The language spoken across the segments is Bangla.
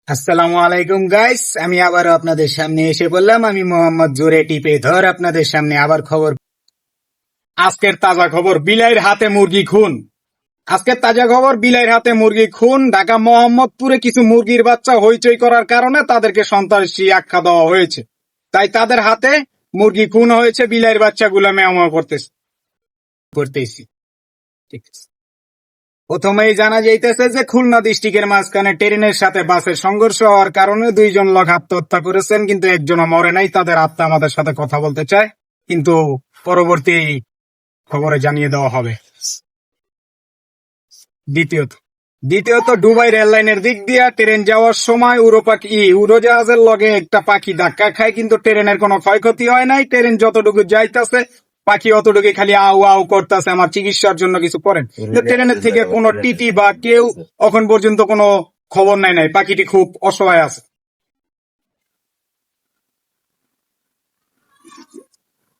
আসসালামু আলাইকুম গাইস, আমি আবার আপনাদের সামনে এসে বললাম। আমি মোহাম্মদ জোরে টিপে ধর আপনাদের সামনে আবার খবর। আজকের তাজা খবর, বিলাইয়ের হাতে মুরগি খুন। আজকের তাজা খবর, বিলাইয়ের হাতে মুরগি খুন। ঢাকা মোহাম্মদপুরে কিছু মুরগির বাচ্চা হইচই করার কারণে তাদেরকে সন্ত্রাসী আখ্যা দেওয়া হয়েছে, তাই তাদের হাতে মুরগি খুন হয়েছে। বিলাইয়ের বাচ্চাগুলো মেয়ামা করতেছি। ঠিক আছে, প্রথমেই জানা যাইতেছে যে খুলনা ডিস্ট্রিক্টের মাঝখানে ট্রেনের সাথে বাসের সংঘর্ষ হওয়ার কারণে 2 জন লোক আত্মহত্যা করেছেন, কিন্তু একজনও মরে নাই। তাদের আত্মা আমাদের সাথে কথা বলতে চায়, কিন্তু পরবর্তী খবরে জানিয়ে দেওয়া হবে। দ্বিতীয়ত দুবাই রেল লাইনের দিক দিয়ে ট্রেন যাওয়ার সময় উড়োজাহাজের লগে একটা পাখি ধাক্কা খায়, কিন্তু ট্রেনের কোনো ক্ষয়ক্ষতি হয় নাই। ট্রেন যতটুকু যাইতেছে পাখি অতটুকু খালি আউ আউ করতেছে, আমার চিকিৎসার জন্য কিছু করেন। ট্রেনের থেকে কোনো টিটি বা কেউ এখন পর্যন্ত কোনো খবর নাই। পাখিটি খুব অসহায় আছে।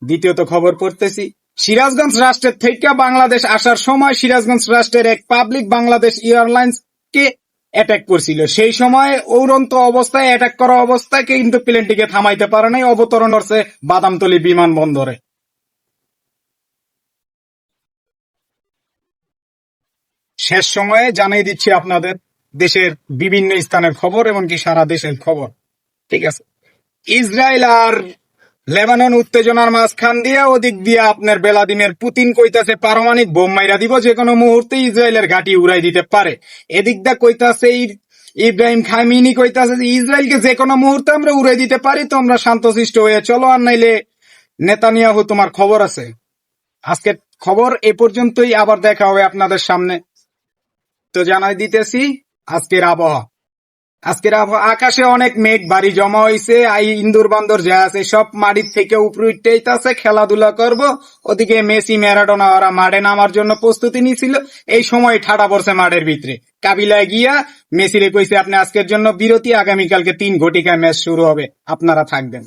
দ্বিতীয়ত খবর পড়তেছি, সিরাজগঞ্জ রাষ্ট্রের থেকে বাংলাদেশ আসার সময় সিরাজগঞ্জ রাষ্ট্রের এক পাবলিক বাংলাদেশ এয়ারলাইন্স কে অ্যাটাক করছিল। সেই সময় উড়ন্ত অবস্থায় অ্যাটাক করা অবস্থায় কিন্তু প্লেনটিকে থামাইতে পারে নাই, অবতরণ করছে বাদামতলী বিমানবন্দরে। শেষ সময়ে জানিয়ে দিচ্ছি আপনাদের দেশের বিভিন্ন স্থানের খবর, এমনকি সারা দেশের খবর। ঠিক আছে, ইসরায়েল আর লেবানন উত্তেজনার মাঝখান দিয়া ওদিক দিয়া আপনার ভ্লাদিমির পুতিন কইতাছে পারমাণবিক বোম মাইরা দিব, যে কোনো মুহূর্তে ইসরায়েলের ঘাঁটি উড়াই দিতে পারে। এদিক দা কইতাছে ইব্রাহিম খামিনি কইতাছে যে ইসরায়েলকে যে কোনো মুহূর্তে আমরা উড়াই দিতে পারি, তো আমরা শান্তশিষ্ট হয়ে চলো, আর নাইলে নেতানিয়াহু তোমার খবর আছে। আজকের খবর এ পর্যন্তই, আবার দেখা হবে আপনাদের সামনে। তো জানাই দিতেছি আজকের আবহাওয়া আকাশে অনেক মেঘ ভারী জমা হয়েছে। ইন্দুর বান্দর যা আছে সব মাটির থেকে উপরে উঠতেইতাছে, খেলাধুলা করব। ওদিকে মেসি ম্যারাডোনা ওরা মাঠে নামার জন্য প্রস্তুতি নিছিল। এই সময় ঠাডা পড়ছে মাঠের ভিতরে। কাবিলায় গিয়া মেসিরে কইছে আপনি আজকের জন্য বিরতি, আগামীকালকে 3 ঘটিকায় ম্যাচ শুরু হবে, আপনারা থাকবেন।